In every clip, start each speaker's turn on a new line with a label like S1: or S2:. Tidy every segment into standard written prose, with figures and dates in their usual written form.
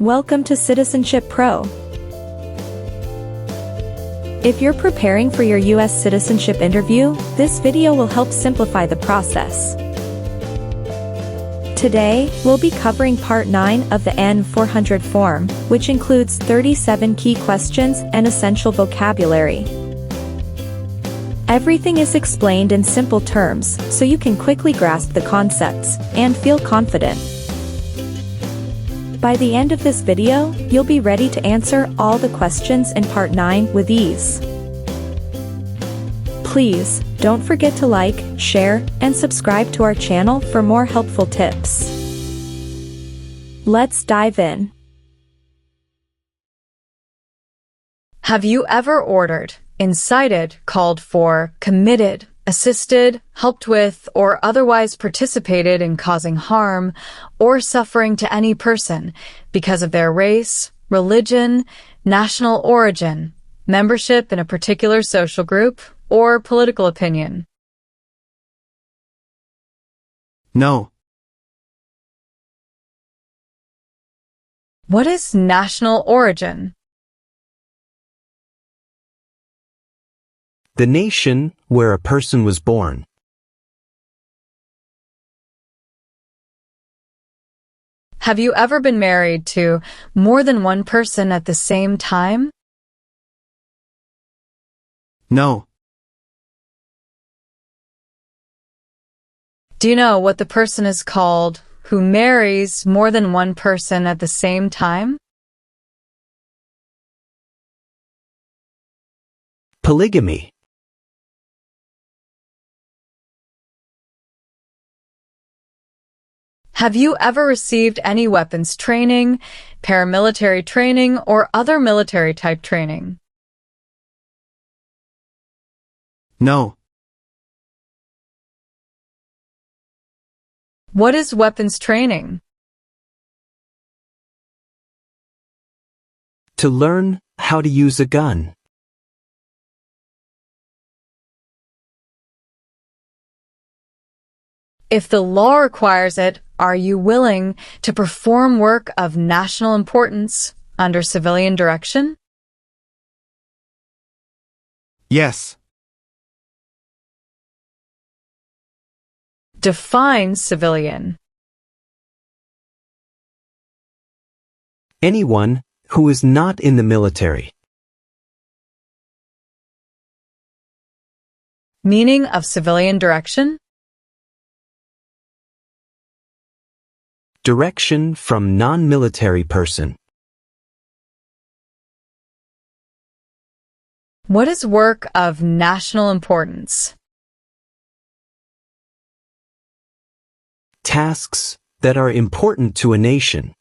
S1: Welcome to Citizenship Pro. If you're preparing for your US citizenship interview, this video will help simplify the process. Today, we'll be covering Part 9 of the N-400 form, which includes 37 key questions and essential vocabulary. Everything is explained in simple terms, so you can quickly grasp the concepts and feel confident. By the end of this video, you'll be ready to answer all the questions in Part 9 with ease. Please, don't forget to like, share, and subscribe to our channel for more helpful tips. Let's dive in.
S2: Have you ever ordered, incited, called for, committed, assisted, helped with, or otherwise participated in causing harm or suffering to any person because of their race, religion, national origin, membership in a particular social group, or political opinion?
S3: No.
S2: What is national origin?
S3: The nation where a person was born.
S2: Have you ever been married to more than one person at the same time?
S3: No.
S2: Do you know what the person is called who marries more than one person at the same time?
S3: Polygamy.
S2: Have you ever received any weapons training, paramilitary training, or other military-type training?
S3: No.
S2: What is weapons training?
S3: To learn how to use a gun.
S2: If the law requires it, are you willing to perform work of national importance under civilian direction?
S3: Yes.
S2: Define civilian.
S3: Anyone who is not in the military.
S2: Meaning of civilian direction?
S3: Direction from non-military person.
S2: What is work of national importance?
S3: Tasks that are important to a nation.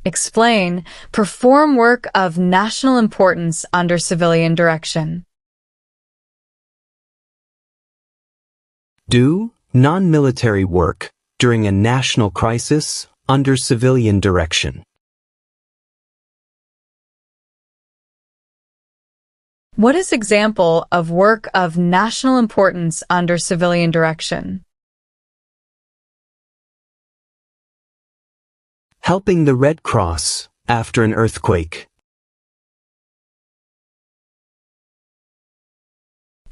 S2: Explain, perform work of national importance under civilian direction.
S3: Do non-military work during a national crisis under civilian direction.
S2: What is example of work of national importance under civilian direction?
S3: Helping the Red Cross after an earthquake.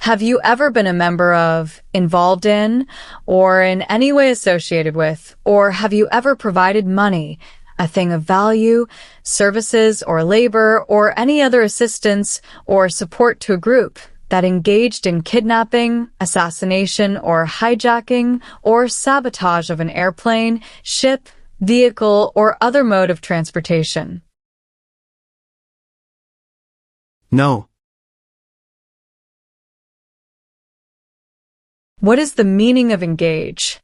S2: Have you ever been a member of, involved in, or in any way associated with, or have you ever provided money, a thing of value, services or labor, or any other assistance or support to a group that engaged in kidnapping, assassination, or hijacking, or sabotage of an airplane, ship, vehicle, or other mode of transportation?
S3: No.
S2: What is the meaning of engage?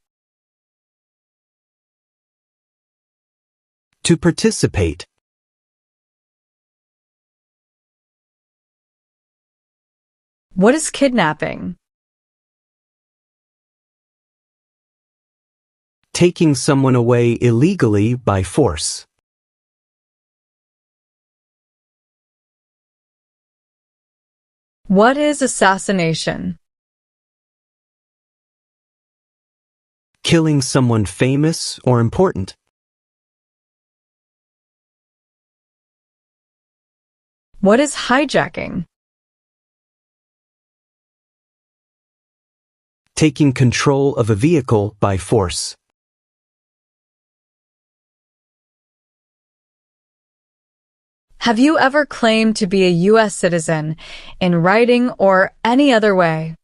S3: To participate.
S2: What is kidnapping?
S3: Taking someone away illegally by force.
S2: What is assassination?
S3: Killing someone famous or important.
S2: What is hijacking?
S3: Taking control of a vehicle by force.
S2: Have you ever claimed to be a U.S. citizen in writing or any other way?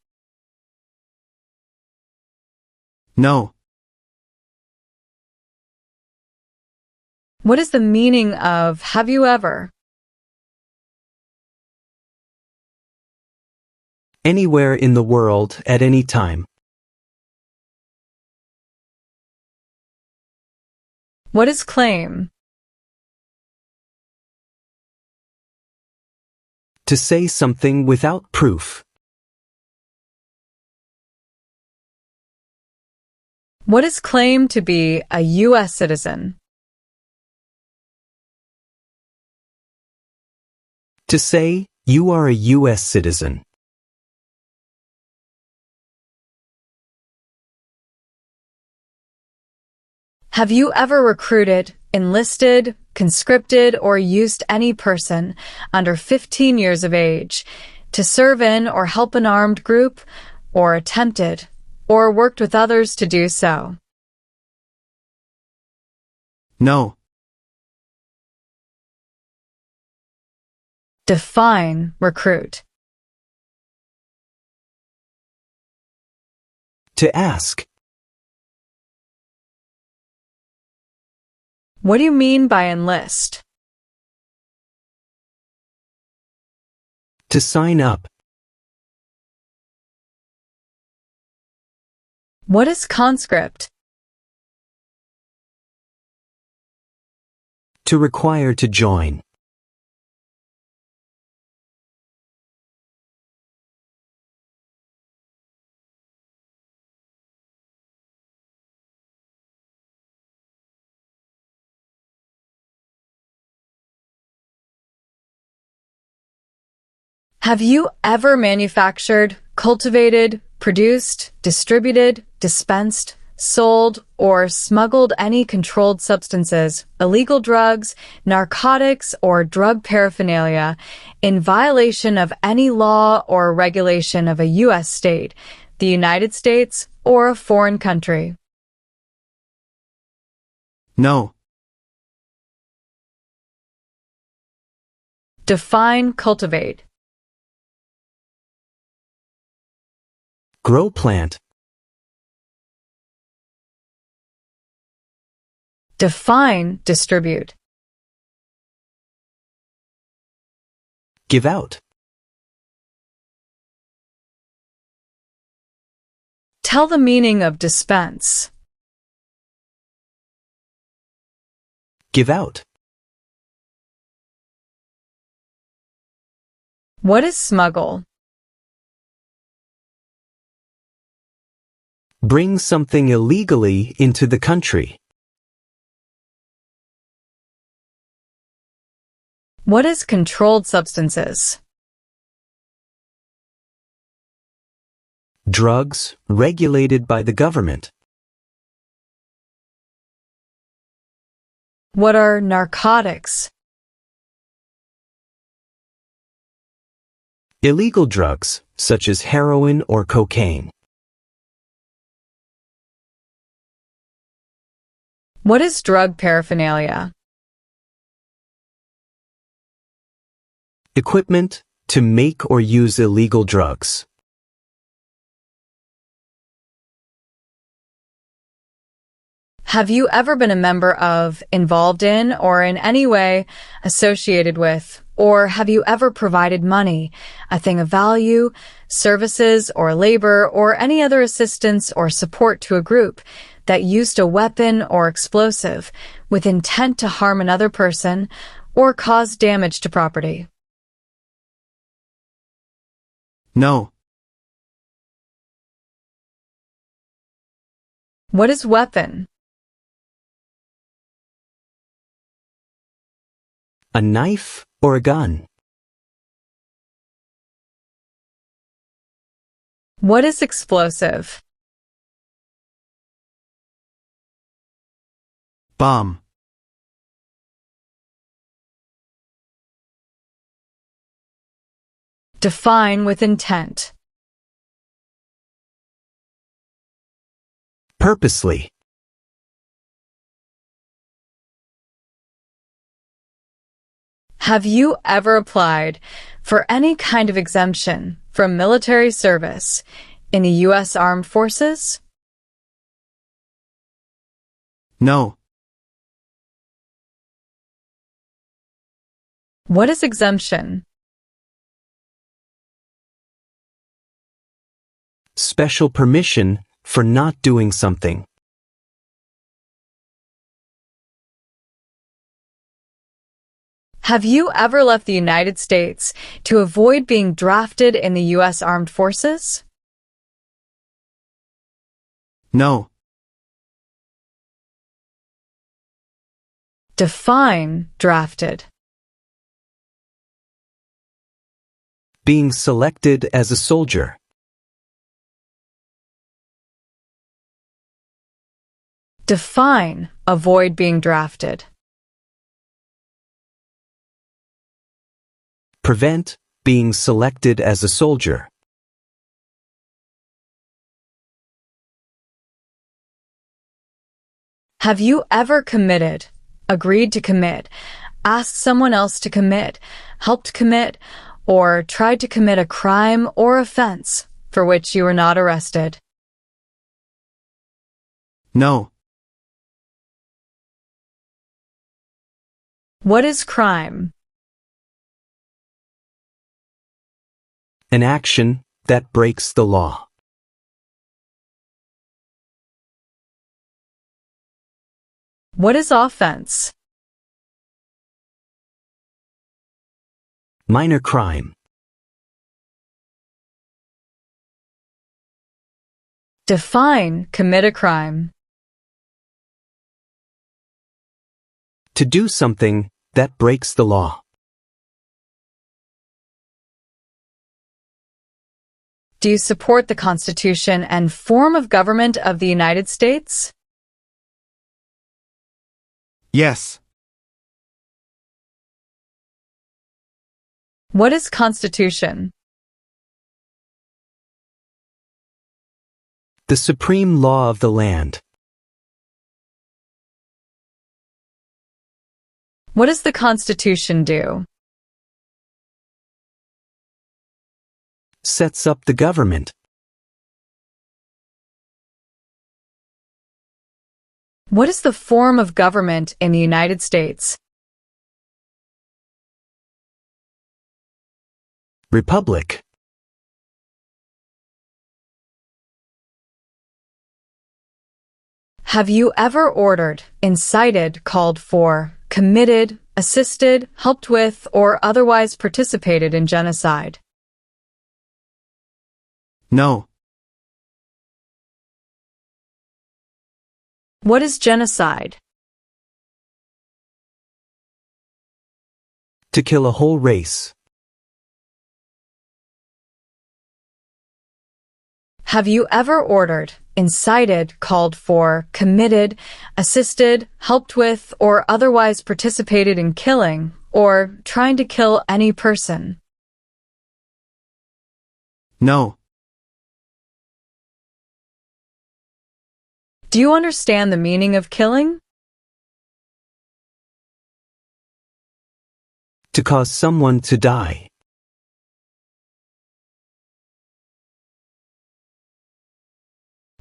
S3: No.
S2: What is the meaning of have you ever?
S3: Anywhere in the world at any time.
S2: What is claim?
S3: To say something without proof.
S2: What is claimed to be a U.S. citizen?
S3: To say, you are a U.S. citizen.
S2: Have you ever recruited, enlisted, conscripted, or used any person under 15 years of age to serve in or help an armed group, or attempted, or worked with others to do so?
S3: No.
S2: Define recruit.
S3: To ask.
S2: What do you mean by enlist?
S3: To sign up.
S2: What is conscript?
S3: To require to join.
S2: Have you ever manufactured, cultivated, produced, distributed, dispensed, sold, or smuggled any controlled substances, illegal drugs, narcotics, or drug paraphernalia in violation of any law or regulation of a U.S. state, the United States, or a foreign country?
S3: No.
S2: Define cultivate.
S3: Grow plant.
S2: Define distribute.
S3: Give out.
S2: Tell the meaning of dispense.
S3: Give out.
S2: What is smuggle?
S3: Bring something illegally into the country.
S2: What is controlled substances?
S3: Drugs regulated by the government.
S2: What are narcotics?
S3: Illegal drugs, such as heroin or cocaine.
S2: What is drug paraphernalia?
S3: Equipment to make or use illegal drugs.
S2: Have you ever been a member of, involved in, or in any way associated with, or have you ever provided money, a thing of value, services or labor, or any other assistance or support to a group that used a weapon or explosive with intent to harm another person or cause damage to property?
S3: No.
S2: What is weapon?
S3: A knife or a gun.
S2: What is explosive?
S4: Bomb.
S2: Define with intent.
S3: Purposely.
S2: Have you ever applied for any kind of exemption from military service in the U.S. Armed Forces?
S4: No.
S2: What is exemption?
S3: Special permission for not doing something.
S2: Have you ever left the United States to avoid being drafted in the U.S. Armed Forces?
S4: No.
S2: Define drafted.
S3: Being selected as a soldier.
S2: Define avoid being drafted.
S3: Prevent being selected as a soldier.
S2: Have you ever committed, agreed to commit, asked someone else to commit, helped commit, or tried to commit a crime or offense for which you were not arrested?
S4: No.
S2: What is crime?
S3: An action that breaks the law.
S2: What is offense?
S3: Minor crime.
S2: Define commit a crime.
S3: To do something that breaks the law.
S2: Do you support the Constitution and form of government of the United States?
S4: Yes.
S2: What is Constitution?
S3: The supreme law of the land.
S2: What does the Constitution do?
S3: Sets up the government.
S2: What is the form of government in the United States?
S3: Republic.
S2: Have you ever ordered, incited, called for, committed, assisted, helped with, or otherwise participated in genocide?
S4: No.
S2: What is genocide?
S3: To kill a whole race.
S2: Have you ever ordered, incited, called for, committed, assisted, helped with, or otherwise participated in killing, or trying to kill any person?
S4: No.
S2: Do you understand the meaning of killing?
S3: To cause someone to die.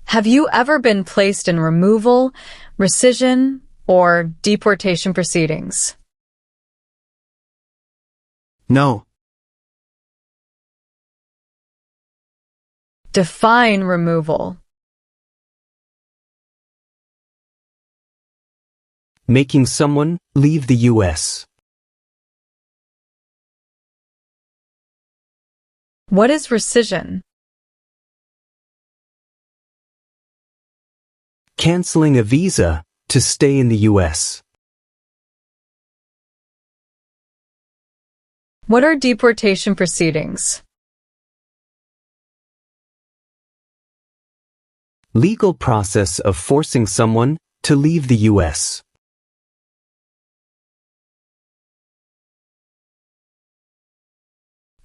S2: Have you ever been placed in removal, rescission, or deportation proceedings?
S4: No.
S2: Define removal.
S3: Making someone leave the U.S.
S2: What is rescission?
S3: Canceling a visa to stay in the U.S.
S2: What are deportation proceedings?
S3: Legal process of forcing someone to leave the U.S.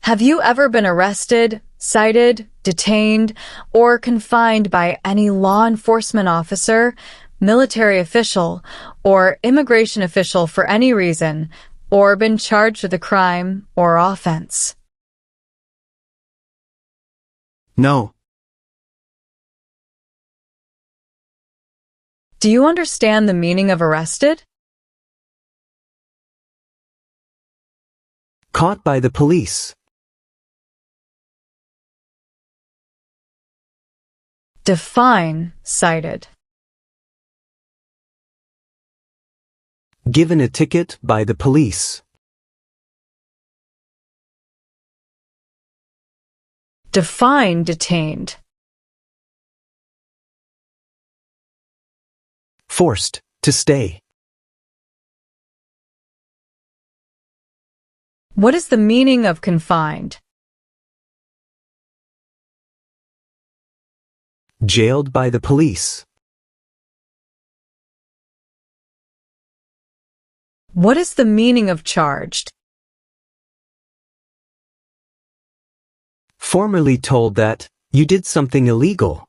S2: Have you ever been arrested, cited, detained, or confined by any law enforcement officer, military official, or immigration official for any reason, or been charged with a crime or offense?
S4: No.
S2: Do you understand the meaning of arrested?
S3: Caught by the police.
S2: Define cited.
S3: Given a ticket by the police.
S2: Define detained.
S3: Forced to stay.
S2: What is the meaning of confined?
S3: Jailed by the police.
S2: What is the meaning of charged?
S3: Formerly told that you did something illegal.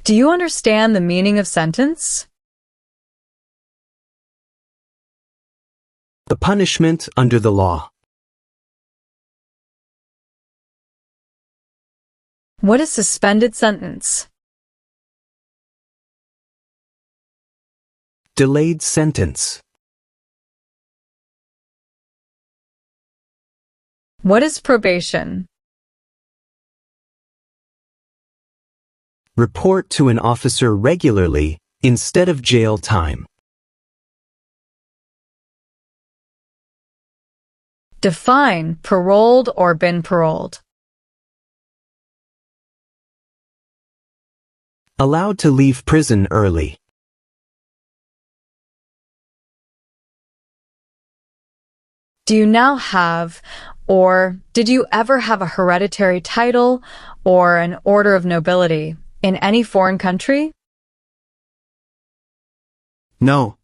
S2: Do you understand the meaning of sentence?
S3: The punishment under the law.
S2: What is suspended sentence?
S3: Delayed sentence.
S2: What is probation?
S3: Report to an officer regularly instead of jail time.
S2: Define paroled or been paroled.
S3: Allowed to leave prison early.
S2: Do you now have, or did you ever have a hereditary title or an order of nobility in any foreign country?
S4: No.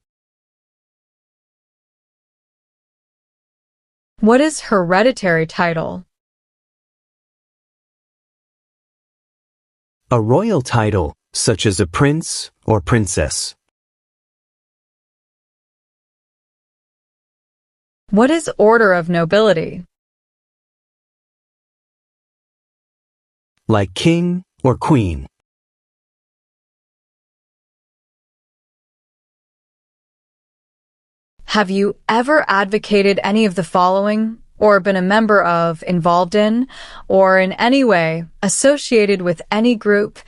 S2: What is hereditary title?
S3: A royal title, such as a prince or princess.
S2: What is order of nobility?
S3: Like king or queen.
S2: Have you ever advocated any of the following, or been a member of, involved in, or in any way associated with any group,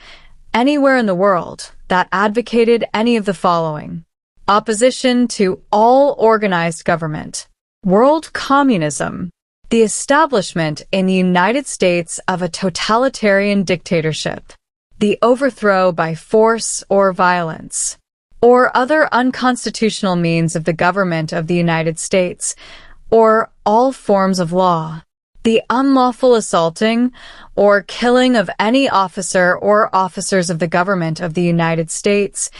S2: anywhere in the world, that advocated any of the following? Opposition to all organized government, world communism, the establishment in the United States of a totalitarian dictatorship, the overthrow by force or violence, or other unconstitutional means of the government of the United States, or all forms of law, the unlawful assaulting or killing of any officer or officers of the government of the United States,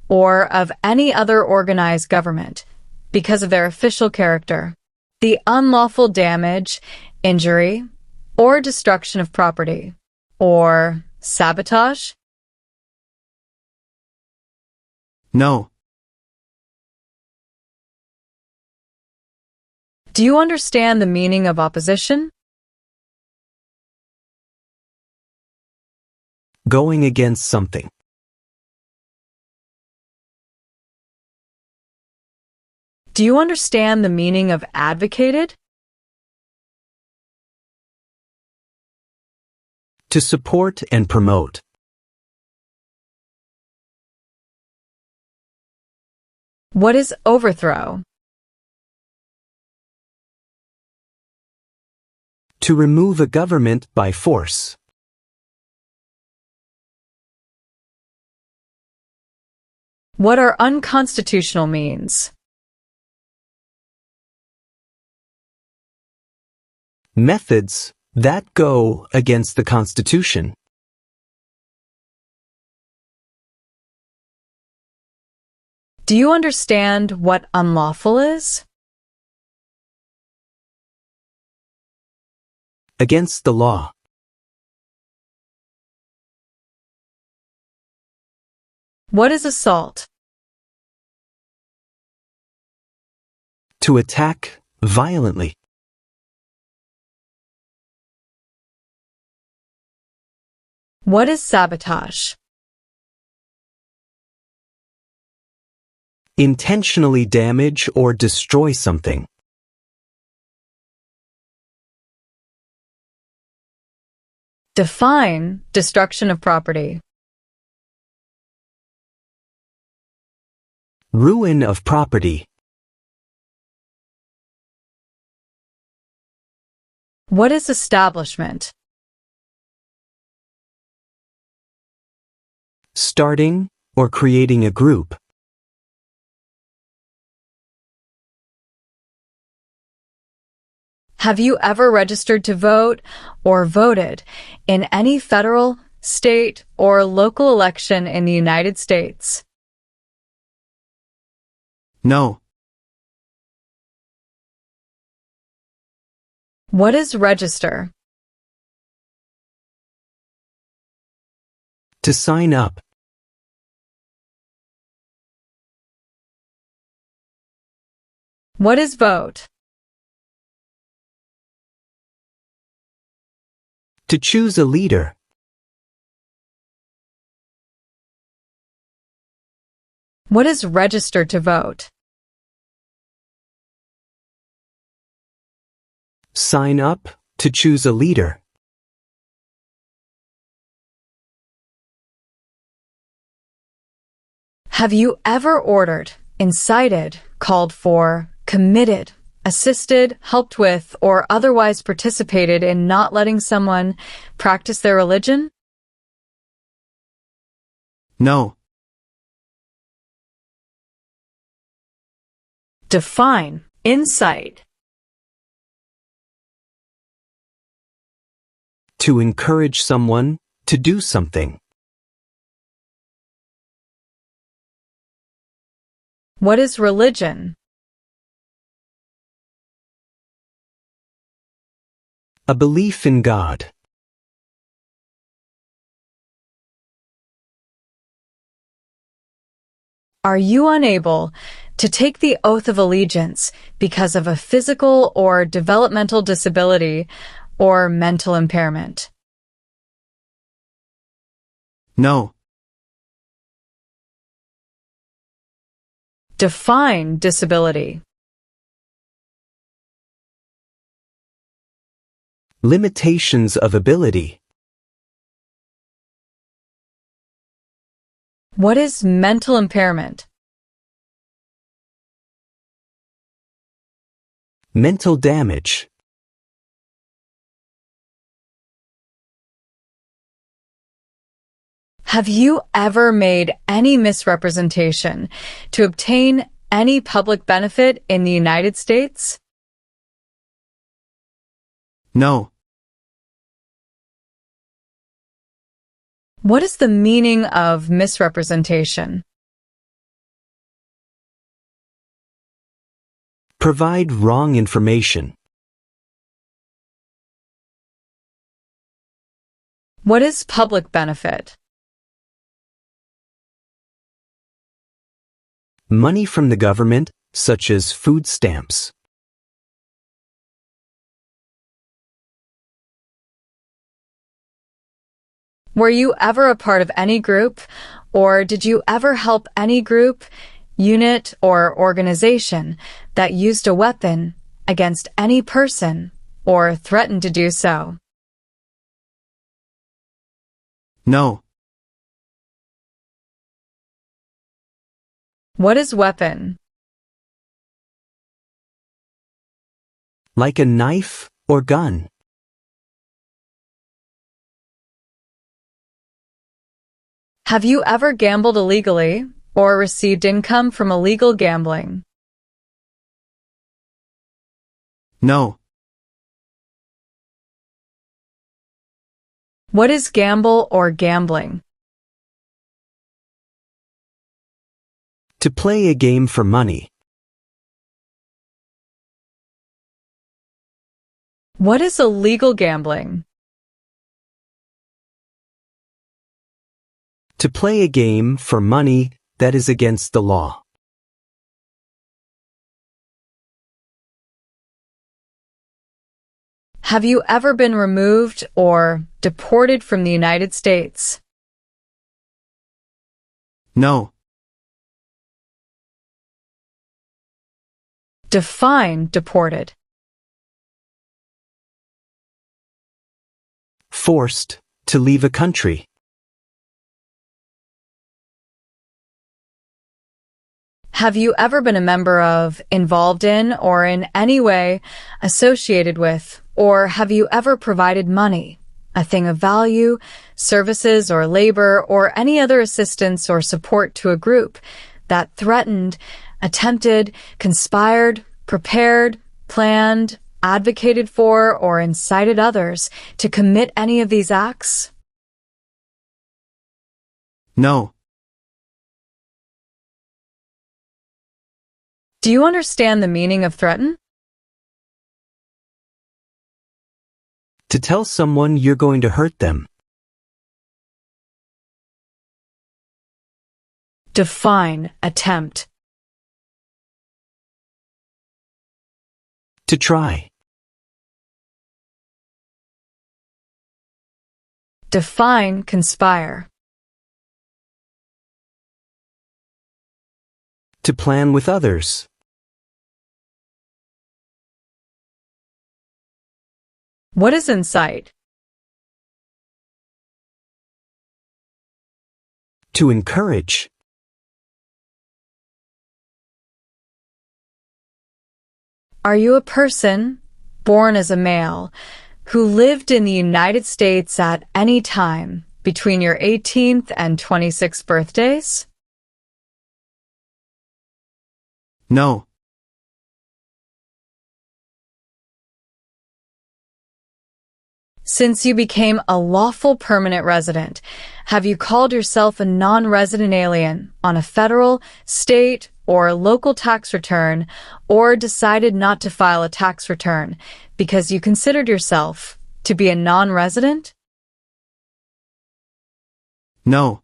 S2: or of any other organized government, because of their official character, the unlawful damage, injury, or destruction of property, or sabotage?
S4: No.
S2: Do you understand the meaning of opposition?
S3: Going against something.
S2: Do you understand the meaning of advocated?
S3: To support and promote.
S2: What is overthrow?
S3: To remove a government by force.
S2: What are unconstitutional means?
S3: Methods that go against the Constitution.
S2: Do you understand what unlawful is?
S3: Against the law.
S2: What is assault?
S3: To attack violently.
S2: What is sabotage?
S3: Intentionally damage or destroy something.
S2: Define destruction of property.
S3: Ruin of property.
S2: What is establishment?
S3: Starting or creating a group.
S2: Have you ever registered to vote or voted in any federal, state, or local election in the United States?
S4: No.
S2: What is register?
S3: To sign up.
S2: What is vote?
S3: To choose a leader.
S2: What is register to vote?
S3: Sign up to choose a leader.
S2: Have you ever ordered, incited, called for, committed, assisted, helped with, or otherwise participated in not letting someone practice their religion?
S4: No.
S2: Define incite.
S3: To encourage someone to do something.
S2: What is religion?
S3: A belief in God.
S2: Are you unable to take the oath of allegiance because of a physical or developmental disability or mental impairment?
S4: No.
S2: Define disability.
S3: Limitations of ability.
S2: What is mental impairment?
S3: Mental damage.
S2: Have you ever made any misrepresentation to obtain any public benefit in the United States?
S4: No.
S2: What is the meaning of misrepresentation?
S3: Provide wrong information.
S2: What is public benefit?
S3: Money from the government, such as food stamps.
S2: Were you ever a part of any group, or did you ever help any group, unit, or organization that used a weapon against any person or threatened to do so?
S4: No.
S2: What is weapon?
S3: Like a knife or gun.
S2: Have you ever gambled illegally or received income from illegal gambling?
S4: No.
S2: What is gamble or gambling?
S3: To play a game for money.
S2: What is illegal gambling?
S3: To play a game for money that is against the law.
S2: Have you ever been removed or deported from the United States?
S4: No.
S2: Define deported.
S3: Forced to leave a country.
S2: Have you ever been a member of, involved in, or in any way associated with, or have you ever provided money, a thing of value, services or labor, or any other assistance or support to a group that threatened, attempted, conspired, prepared, planned, advocated for, or incited others to commit any of these acts?
S4: No.
S2: Do you understand the meaning of threaten?
S3: To tell someone you're going to hurt them.
S2: Define attempt.
S3: To try.
S2: Define conspire.
S3: To plan with others.
S2: What is incite?
S3: To encourage.
S2: Are you a person, born as a male, who lived in the United States at any time between your 18th and 26th birthdays?
S4: No.
S2: Since you became a lawful permanent resident, have you called yourself a non-resident alien on a federal, state, or local tax return, or decided not to file a tax return because you considered yourself to be a non-resident?
S4: No.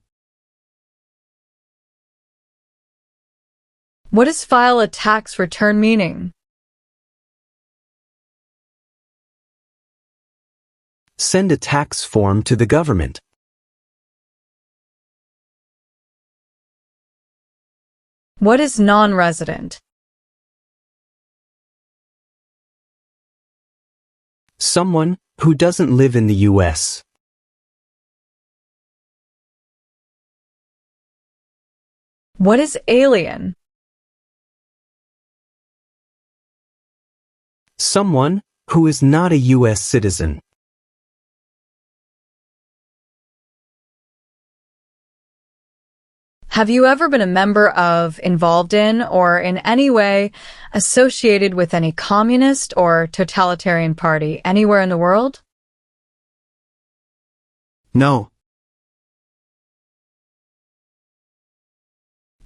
S2: What does file a tax return meaning?
S3: Send a tax form to the government.
S2: What is non-resident?
S3: Someone who doesn't live in the US.
S2: What is alien?
S3: Someone who is not a US citizen.
S2: Have you ever been a member of, involved in, or in any way associated with any communist or totalitarian party anywhere in the world?
S4: No.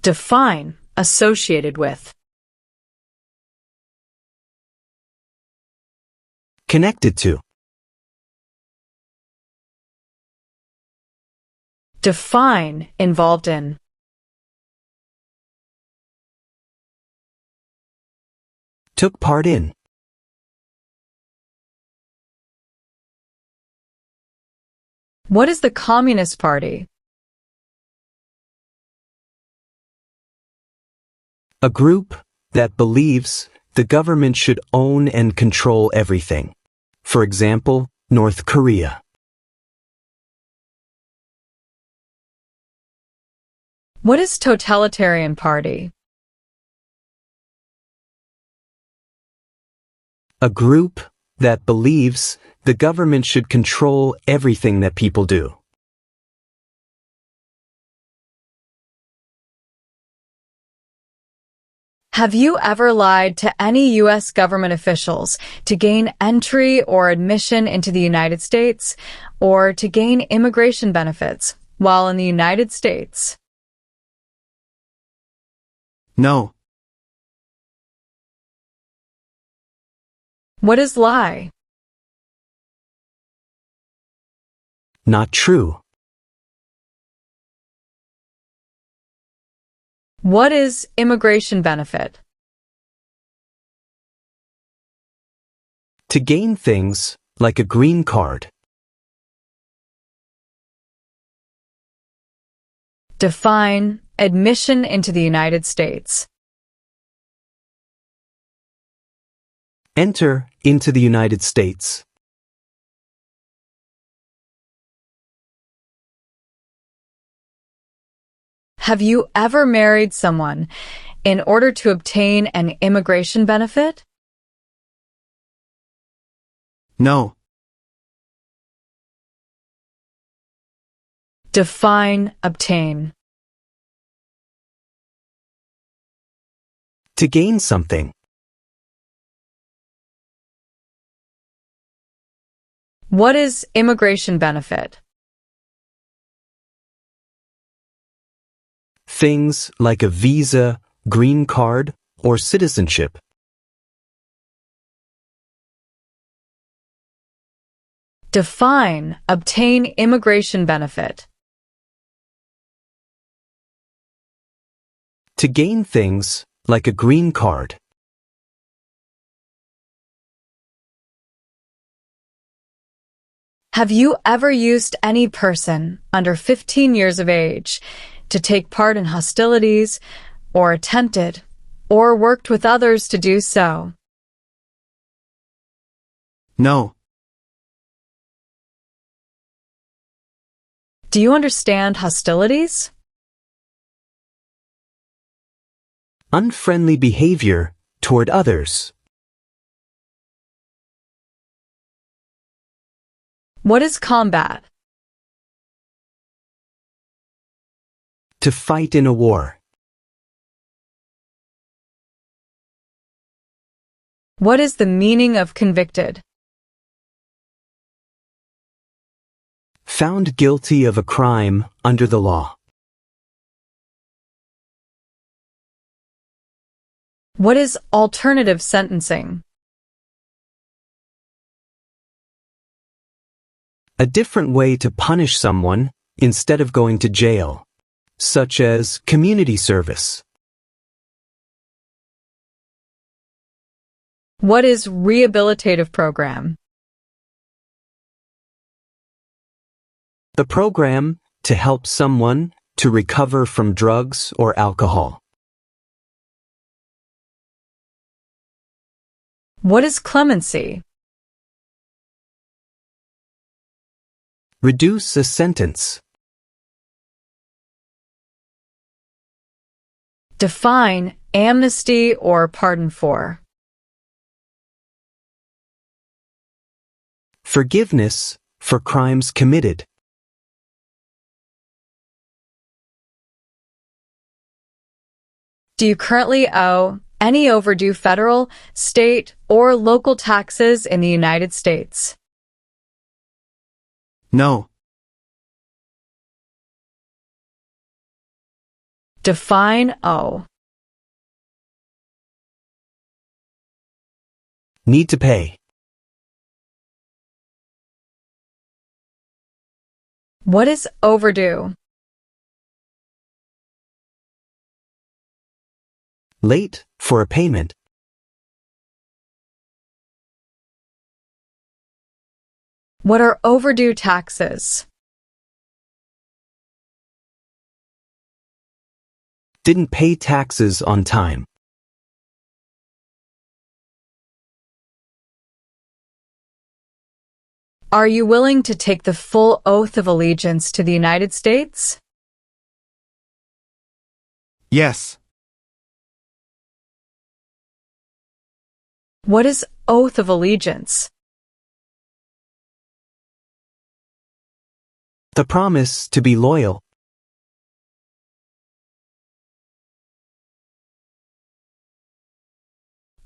S2: Define associated with.
S3: Connected to.
S2: Define involved in.
S3: Took part in.
S2: What is the Communist Party?
S3: A group that believes the government should own and control everything. For example, North Korea.
S2: What is Totalitarian Party?
S3: A group that believes the government should control everything that people do.
S2: Have you ever lied to any U.S. government officials to gain entry or admission into the United States or to gain immigration benefits while in the United States?
S4: No.
S2: What is lie?
S3: Not true.
S2: What is immigration benefit?
S3: To gain things, like a green card.
S2: Define admission into the United States.
S3: Enter into the United States.
S2: Have you ever married someone in order to obtain an immigration benefit?
S4: No.
S2: Define obtain.
S3: To gain something.
S2: What is immigration benefit?
S3: Things like a visa, green card, or citizenship.
S2: Define obtain immigration benefit.
S3: To gain things, like a green card.
S2: Have you ever used any person under 15 years of age to take part in hostilities, or attempted, or worked with others to do so?
S4: No.
S2: Do you understand hostilities?
S3: Unfriendly behavior toward others.
S2: What is combat?
S3: To fight in a war.
S2: What is the meaning of convicted?
S3: Found guilty of a crime under the law.
S2: What is alternative sentencing?
S3: A different way to punish someone instead of going to jail, such as community service.
S2: What is rehabilitative program?
S3: The program to help someone to recover from drugs or alcohol.
S2: What is clemency?
S3: Reduce a sentence.
S2: Define amnesty or pardon for.
S3: Forgiveness for crimes committed.
S2: Do you currently owe any overdue federal, state, or local taxes in the United States?
S4: No.
S2: Define owe.
S3: Need to pay.
S2: What is overdue?
S3: Late for a payment.
S2: What are overdue taxes?
S3: Didn't pay taxes on time.
S2: Are you willing to take the full oath of allegiance to the United States?
S4: Yes.
S2: What is oath of allegiance?
S3: The promise to be loyal.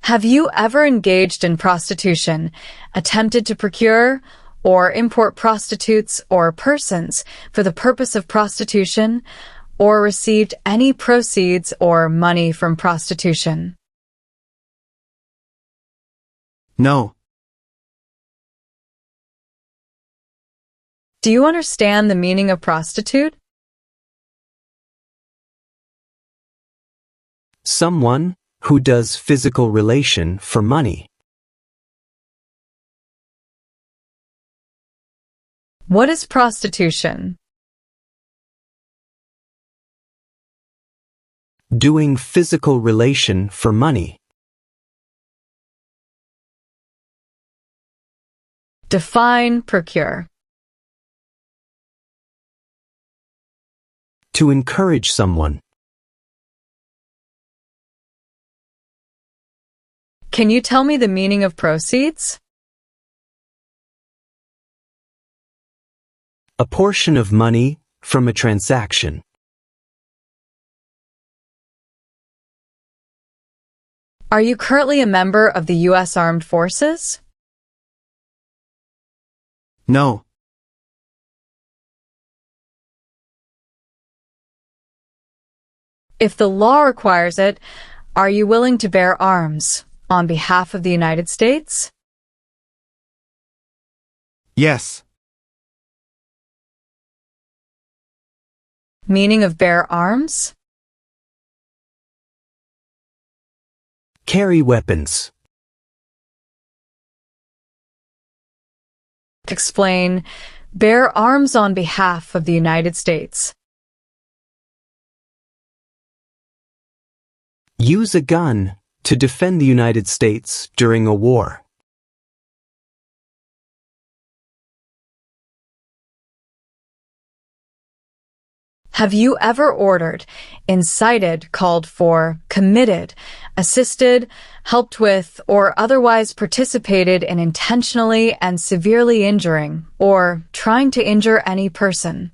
S2: Have you ever engaged in prostitution, attempted to procure or import prostitutes or persons for the purpose of prostitution, or received any proceeds or money from prostitution?
S4: No.
S2: Do you understand the meaning of prostitute?
S3: Someone who does physical relation for money.
S2: What is prostitution?
S3: Doing physical relation for money.
S2: Define procure.
S3: To encourage someone.
S2: Can you tell me the meaning of proceeds?
S3: A portion of money from a transaction.
S2: Are you currently a member of the U.S. Armed Forces?
S4: No.
S2: If the law requires it, are you willing to bear arms on behalf of the United States?
S4: Yes.
S2: Meaning of bear arms?
S3: Carry weapons.
S2: Explain bear arms on behalf of the United States.
S3: Use a gun to defend the United States during a war.
S2: Have you ever ordered, incited, called for, committed, assisted, helped with, or otherwise participated in intentionally and severely injuring or trying to injure any person?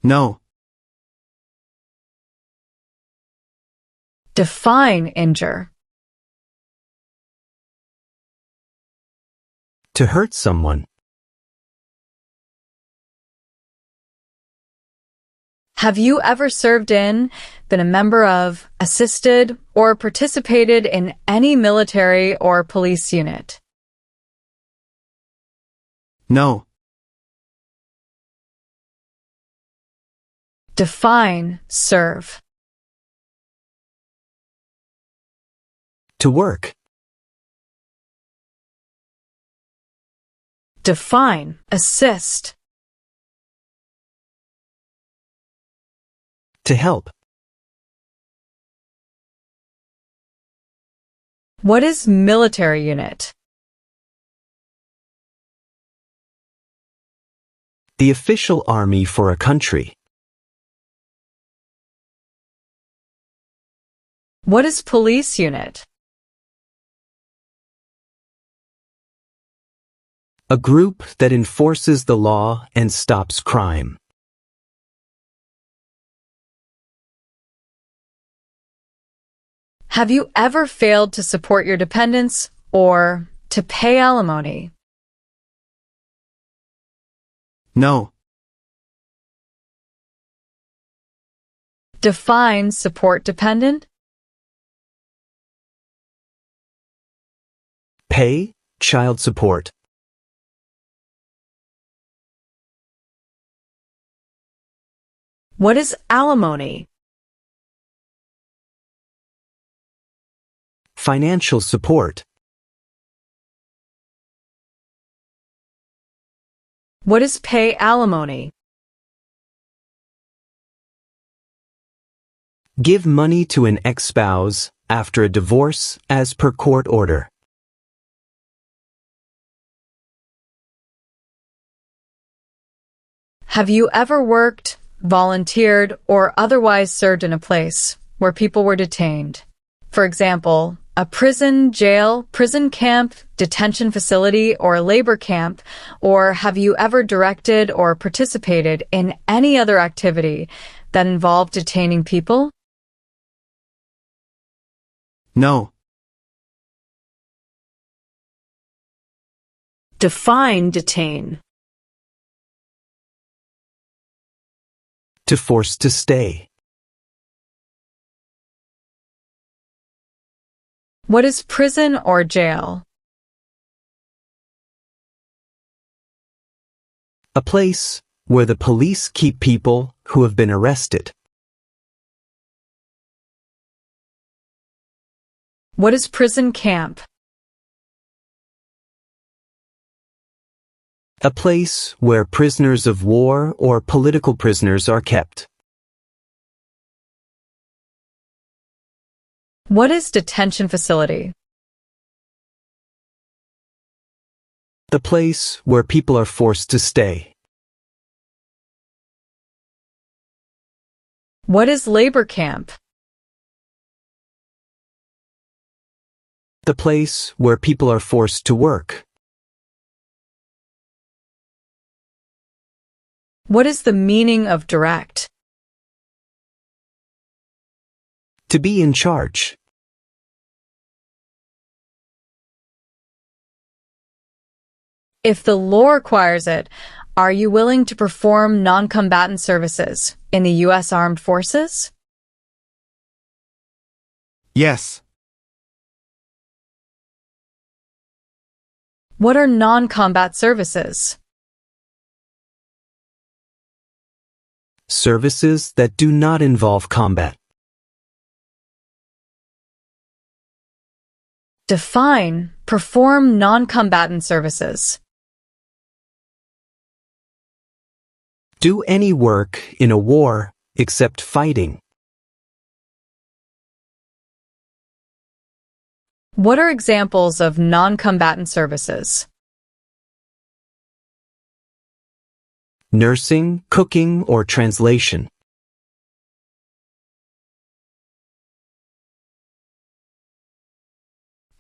S4: No.
S2: Define injure.
S3: To hurt someone.
S2: Have you ever served in, been a member of, assisted, or participated in any military or police unit?
S4: No.
S2: Define serve.
S3: To work.
S2: Define assist.
S3: To help.
S2: What is military unit?
S3: The official army for a country.
S2: What is police unit?
S3: A group that enforces the law and stops crime.
S2: Have you ever failed to support your dependents or to pay alimony?
S4: No.
S2: Define support dependent.
S3: Pay child support.
S2: What is alimony?
S3: Financial support.
S2: What is pay alimony?
S3: Give money to an ex-spouse after a divorce as per court order.
S2: Have you ever worked, volunteered, or otherwise served in a place where people were detained? For example, a prison, jail, prison camp, detention facility, or labor camp, or have you ever directed or participated in any other activity that involved detaining people?
S4: No.
S2: Define detain.
S3: To force to stay.
S2: What is prison or jail?
S3: A place where the police keep people who have been arrested.
S2: What is prison camp?
S3: A place where prisoners of war or political prisoners are kept.
S2: What is detention facility?
S3: The place where people are forced to stay.
S2: What is labor camp?
S3: The place where people are forced to work.
S2: What is the meaning of direct?
S3: To be in charge.
S2: If the law requires it, are you willing to perform non-combatant services in the U.S. Armed Forces?
S4: Yes.
S2: What are non-combat services?
S3: Services that do not involve combat.
S2: Define, perform non-combatant services.
S3: Do any work in a war except fighting.
S2: What are examples of non-combatant services?
S3: Nursing, cooking, or translation.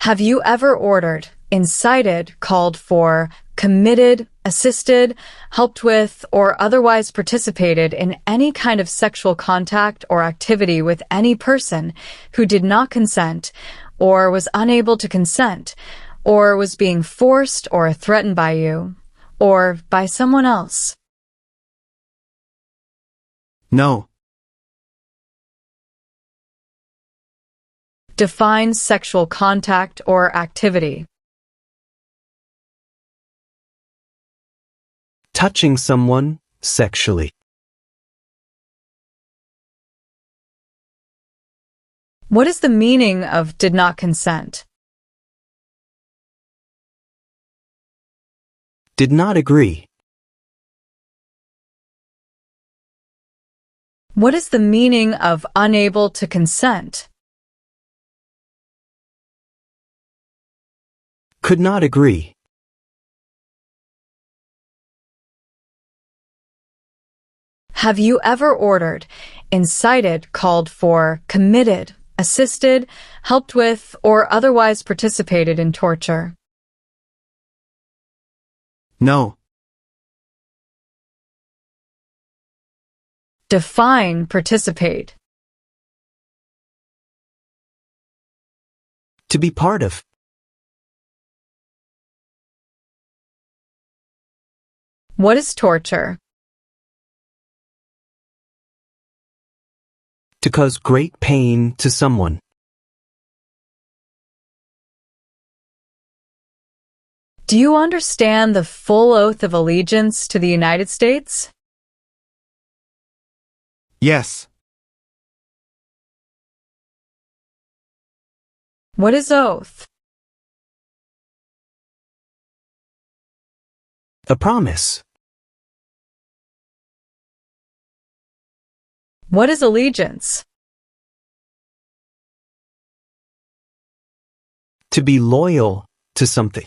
S2: Have you ever ordered, incited, called for, committed, assisted, helped with, or otherwise participated in any kind of sexual contact or activity with any person who did not consent, or was unable to consent, or was being forced or threatened by you, or by someone else?
S4: No.
S2: Define sexual contact or activity.
S3: Touching someone sexually.
S2: What is the meaning of did not consent?
S3: Did not agree.
S2: What is the meaning of unable to consent?
S3: Could not agree.
S2: Have you ever ordered, incited, called for, committed, assisted, helped with, or otherwise participated in torture?
S4: No.
S2: Define participate.
S3: To be part of.
S2: What is torture?
S3: To cause great pain to someone.
S2: Do you understand the full oath of allegiance to the United States?
S4: Yes.
S2: What is oath?
S3: A promise.
S2: What is allegiance?
S3: To be loyal to something.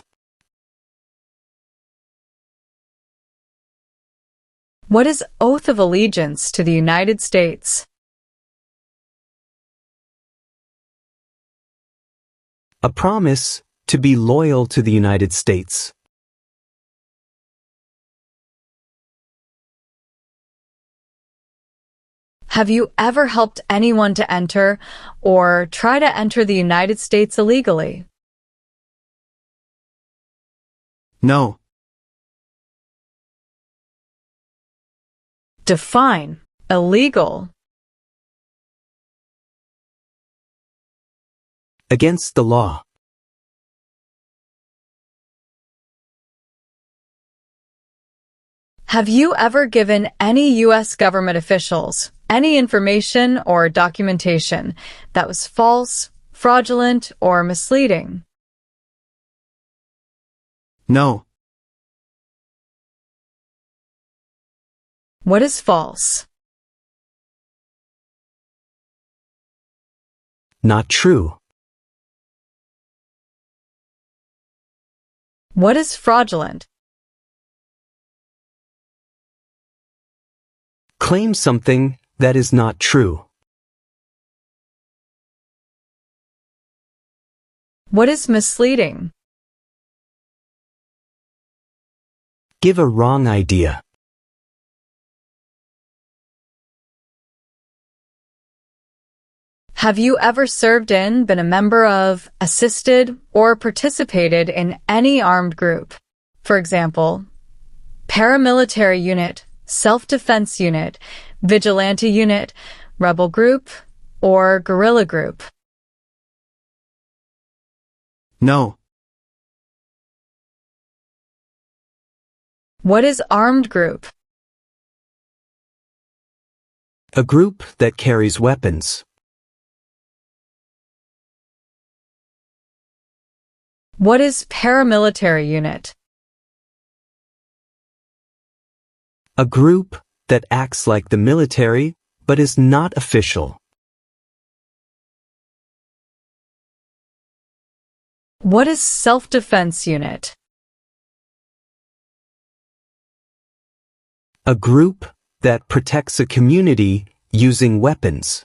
S2: What is oath of allegiance to the United States?
S3: A promise to be loyal to the United States.
S2: Have you ever helped anyone to enter or try to enter the United States illegally?
S4: No.
S2: Define illegal.
S3: Against the law.
S2: Have you ever given any U.S. government officials any information or documentation that was false, fraudulent, or misleading?
S4: No.
S2: What is false?
S3: Not true.
S2: What is fraudulent?
S3: Claim something that is not true.
S2: What is misleading?
S3: Give a wrong idea.
S2: Have you ever served in, been a member of, assisted, or participated in any armed group? For example, paramilitary unit, self-defense unit, vigilante unit, rebel group, or guerrilla group?
S4: No.
S2: What is armed group?
S3: A group that carries weapons.
S2: What is paramilitary unit?
S3: A group that acts like the military but is not official.
S2: What is self-defense unit?
S3: A group that protects a community using weapons.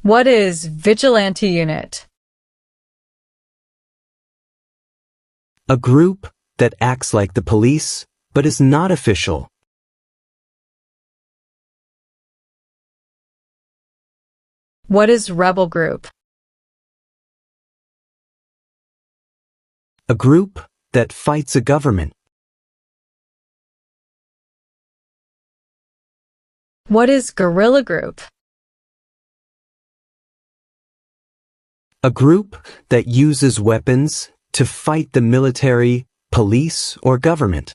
S2: What is vigilante unit?
S3: A group that acts like the police but is not official.
S2: What is rebel group?
S3: A group that fights a government.
S2: What is guerrilla group?
S3: A group that uses weapons to fight the military, police, or government.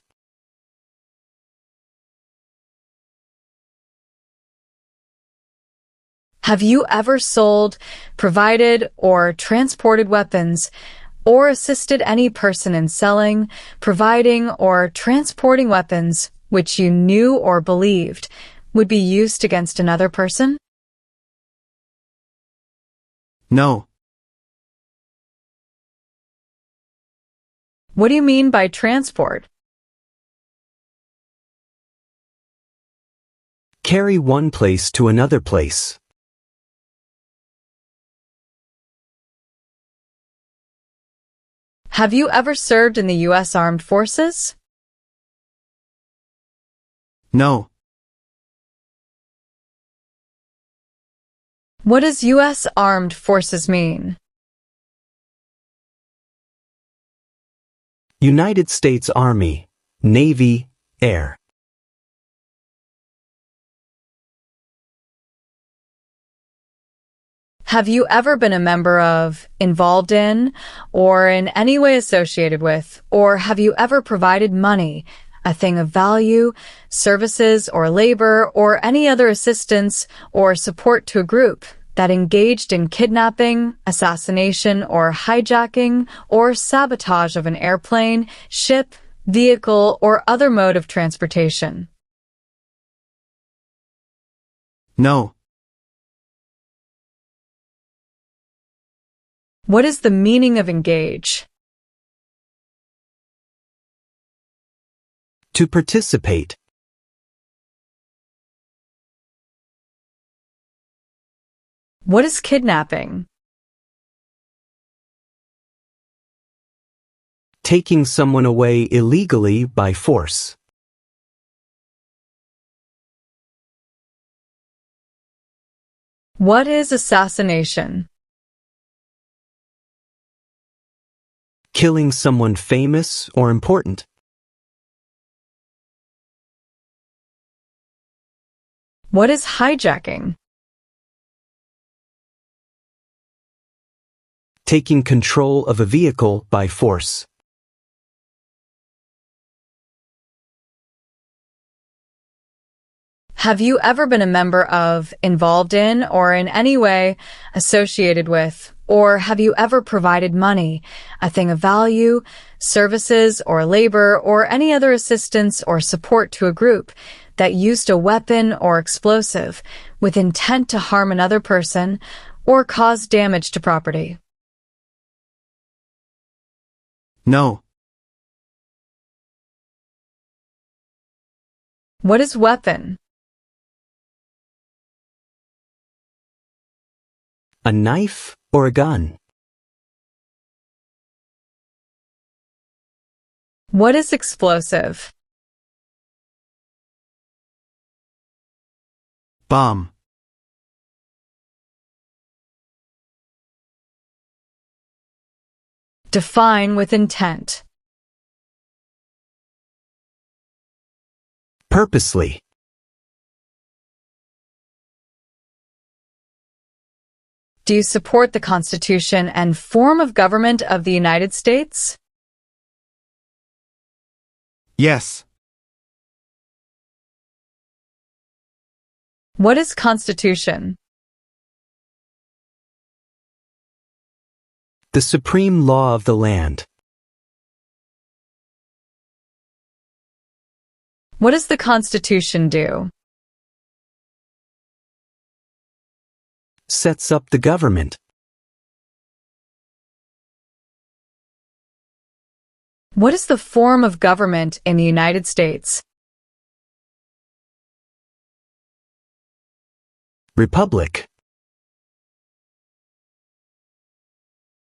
S2: Have you ever sold, provided, or transported weapons, or assisted any person in selling, providing, or transporting weapons which you knew or believed would be used against another person?
S4: No.
S2: What do you mean by transport?
S3: Carry one place to another place.
S2: Have you ever served in the U.S. Armed Forces?
S4: No.
S2: What does U.S. Armed Forces mean?
S3: United States Army, Navy, Air.
S2: Have you ever been a member of, involved in, or in any way associated with, or have you ever provided money, a thing of value, services or labor, or any other assistance or support to a group that engaged in kidnapping, assassination, or hijacking, or sabotage of an airplane, ship, vehicle, or other mode of transportation?
S4: No.
S2: What is the meaning of engage?
S3: To participate.
S2: What is kidnapping?
S3: Taking someone away illegally by force.
S2: What is assassination?
S3: Killing someone famous or important.
S2: What is hijacking?
S3: Taking control of a vehicle by force.
S2: Have you ever been a member of, involved in, or in any way associated with, or have you ever provided money, a thing of value, services or labor, or any other assistance or support to a group that used a weapon or explosive with intent to harm another person or cause damage to property?
S4: No.
S2: What is weapon?
S3: A knife or a gun?
S2: What is explosive?
S4: Bomb.
S2: Define with intent.
S3: Purposely.
S2: Do you support the Constitution and form of government of the United States?
S4: Yes.
S2: What is Constitution?
S3: The supreme law of the land.
S2: What does the Constitution do?
S3: Sets up the government.
S2: What is the form of government in the United States?
S3: Republic.